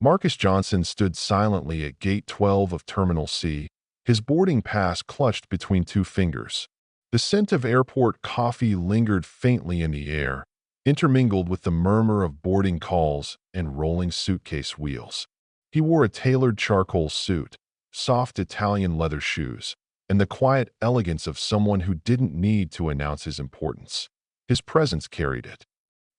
Marcus Johnson stood silently at Gate 12 of Terminal C, his boarding pass clutched between two fingers. The scent of airport coffee lingered faintly in the air, intermingled with the murmur of boarding calls and rolling suitcase wheels. He wore a tailored charcoal suit, soft Italian leather shoes, and the quiet elegance of someone who didn't need to announce his importance. His presence carried it.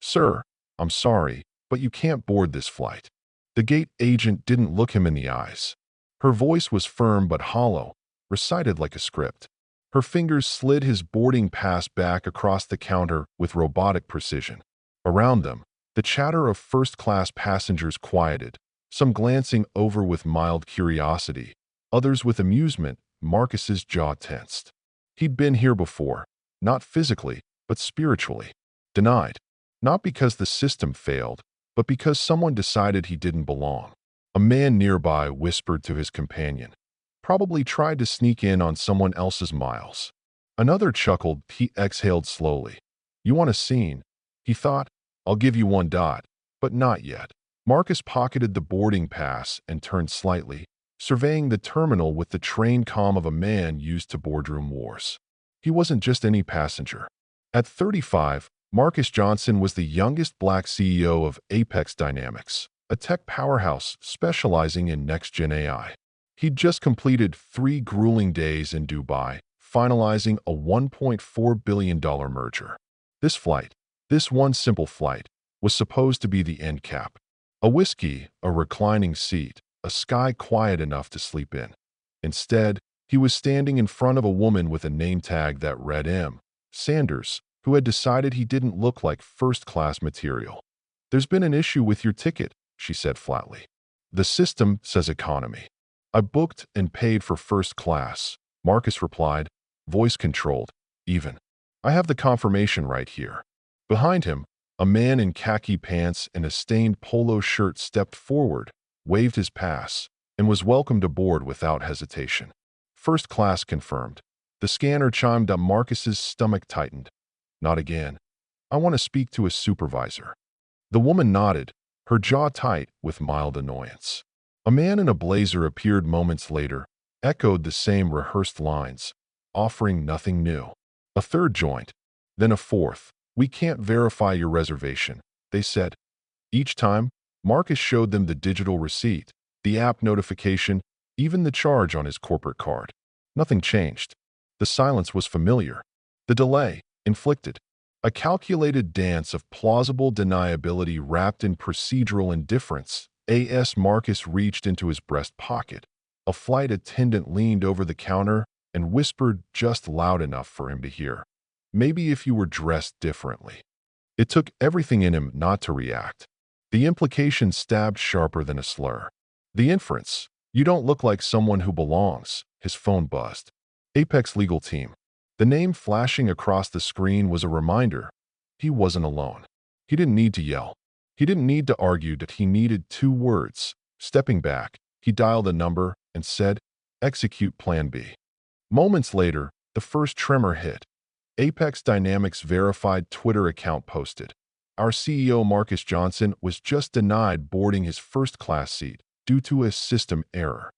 "Sir, I'm sorry, but you can't board this flight." The gate agent didn't look him in the eyes. Her voice was firm but hollow, recited like a script. Her fingers slid his boarding pass back across the counter with robotic precision. Around them, the chatter of first-class passengers quieted, some glancing over with mild curiosity, others with amusement. Marcus's jaw tensed. He'd been here before, not physically, but spiritually. Denied. Not because the system failed, but because someone decided he didn't belong. A man nearby whispered to his companion. Probably tried to sneak in on someone else's miles. Another chuckled. He exhaled slowly. "You want a scene?" He thought. "I'll give you one. But not yet." Marcus pocketed the boarding pass and turned slightly, surveying the terminal with the trained calm of a man used to boardroom wars. He wasn't just any passenger. At 35, Marcus Johnson was the youngest black CEO of Apex Dynamics, a tech powerhouse specializing in next-gen AI. He'd just completed 3 grueling days in Dubai, finalizing a $1.4 billion merger. This one simple flight, was supposed to be the end cap. A whiskey, a reclining seat, a sky quiet enough to sleep in. Instead, he was standing in front of a woman with a name tag that read M. Sanders, who had decided he didn't look like first-class material. "There's been an issue with your ticket," she said flatly. "The system says economy." "I booked and paid for first class," Marcus replied, voice controlled, even. "I have the confirmation right here." Behind him, a man in khaki pants and a stained polo shirt stepped forward, waved his pass, and was welcomed aboard without hesitation. "First class confirmed." The scanner chimed up. Marcus's stomach tightened. "Not again. I want to speak to a supervisor." The woman nodded, her jaw tight with mild annoyance. A man in a blazer appeared moments later, echoed the same rehearsed lines, offering nothing new. A third joined, then a fourth. "We can't verify your reservation," they said. Each time, Marcus showed them the digital receipt, the app notification, even the charge on his corporate card. Nothing changed. The silence was familiar. The delay, inflicted. A calculated dance of plausible deniability wrapped in procedural indifference. Marcus reached into his breast pocket. A flight attendant leaned over the counter and whispered just loud enough for him to hear. "Maybe if you were dressed differently." It took everything in him not to react. The implication stabbed sharper than a slur. The inference, "You don't look like someone who belongs." His phone buzzed. Apex legal team. The name flashing across the screen was a reminder. He wasn't alone. He didn't need to yell. He didn't need to argue that he needed 2 words. Stepping back, he dialed a number and said, "Execute Plan B." Moments later, the first tremor hit. Apex Dynamics' verified Twitter account posted, "Our CEO Marcus Johnson was just denied boarding his first-class seat due to a system error.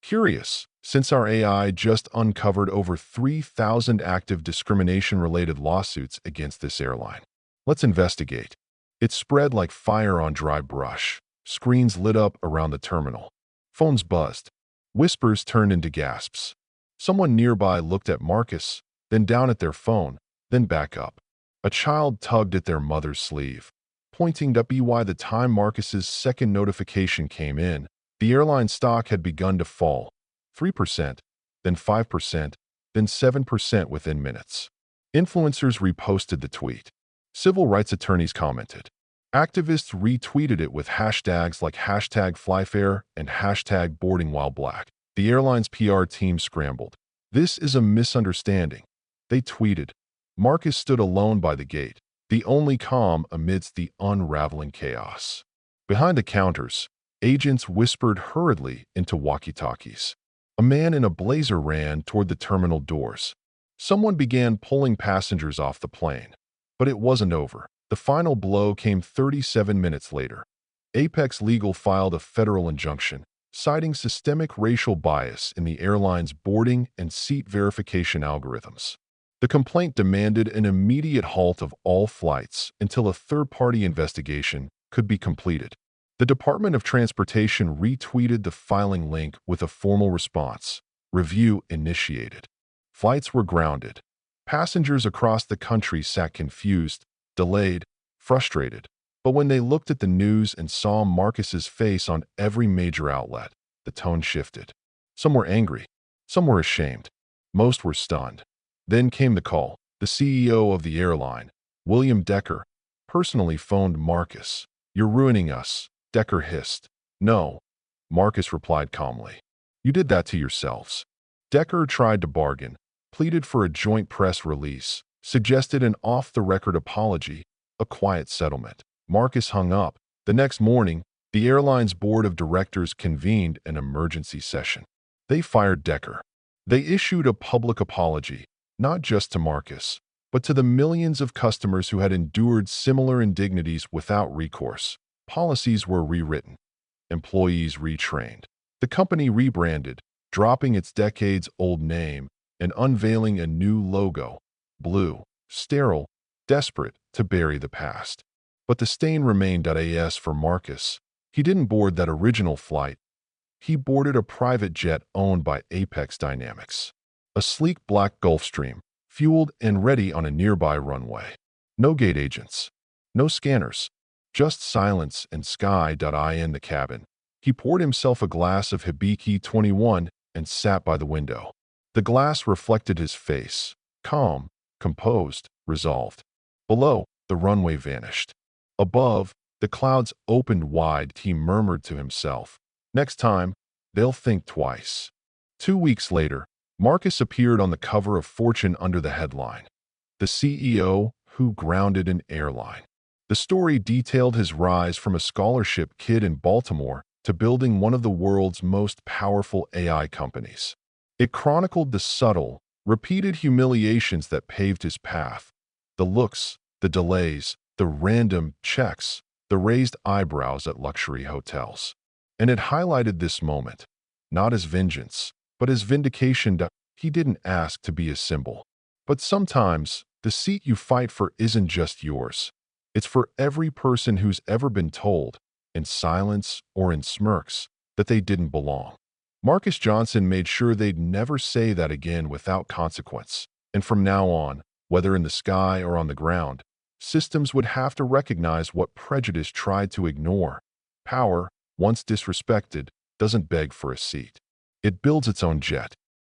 Curious, since our AI just uncovered over 3,000 active discrimination-related lawsuits against this airline. Let's investigate." It spread like fire on dry brush. Screens lit up around the terminal. Phones buzzed. Whispers turned into gasps. Someone nearby looked at Marcus, then down at their phone, then back up. A child tugged at their mother's sleeve, pointing to by the time Marcus's second notification came in, the airline stock had begun to fall. 3%, then 5%, then 7% within minutes. Influencers reposted the tweet. Civil rights attorneys commented. Activists retweeted it with hashtags like #FlyFair and #BoardingWhileBlack. The airline's PR team scrambled. "This is a misunderstanding," they tweeted. Marcus stood alone by the gate, the only calm amidst the unraveling chaos. Behind the counters, agents whispered hurriedly into walkie-talkies. A man in a blazer ran toward the terminal doors. Someone began pulling passengers off the plane. But it wasn't over. The final blow came 37 minutes later. Apex Legal filed a federal injunction, citing systemic racial bias in the airline's boarding and seat verification algorithms. The complaint demanded an immediate halt of all flights until a third-party investigation could be completed. The Department of Transportation retweeted the filing link with a formal response. Review initiated. Flights were grounded. Passengers across the country sat confused, delayed, frustrated. But when they looked at the news and saw Marcus's face on every major outlet, the tone shifted. Some were angry. Some were ashamed. Most were stunned. Then came the call. The CEO of the airline, William Decker, personally phoned Marcus. "You're ruining us," Decker hissed. "No," Marcus replied calmly. "You did that to yourselves." Decker tried to bargain, pleaded for a joint press release, suggested an off-the-record apology, a quiet settlement. Marcus hung up. The next morning, the airline's board of directors convened an emergency session. They fired Decker. They issued a public apology, not just to Marcus, but to the millions of customers who had endured similar indignities without recourse. Policies were rewritten. Employees retrained. The company rebranded, dropping its decades-old name and unveiling a new logo, blue, sterile, desperate to bury the past. But the stain remained. As for Marcus, he didn't board that original flight. He boarded a private jet owned by Apex Dynamics. A sleek black Gulfstream, fueled and ready on a nearby runway. No gate agents. No scanners. Just silence and sky. In the cabin, he poured himself a glass of Hibiki 21 and sat by the window. The glass reflected his face, calm, composed, resolved. Below, the runway vanished. Above, the clouds opened wide. He murmured to himself, "Next time, they'll think twice." 2 weeks later, Marcus appeared on the cover of Fortune under the headline, "The CEO Who Grounded an Airline." The story detailed his rise from a scholarship kid in Baltimore to building one of the world's most powerful AI companies. It chronicled the subtle, repeated humiliations that paved his path, the looks, the delays, the random checks, the raised eyebrows at luxury hotels. And it highlighted this moment, not as vengeance, but as vindication. He didn't ask to be a symbol. But sometimes, the seat you fight for isn't just yours. It's for every person who's ever been told, in silence or in smirks, that they didn't belong. Marcus Johnson made sure they'd never say that again without consequence. And from now on, whether in the sky or on the ground, systems would have to recognize what prejudice tried to ignore. Power, once disrespected, doesn't beg for a seat. It builds its own jet.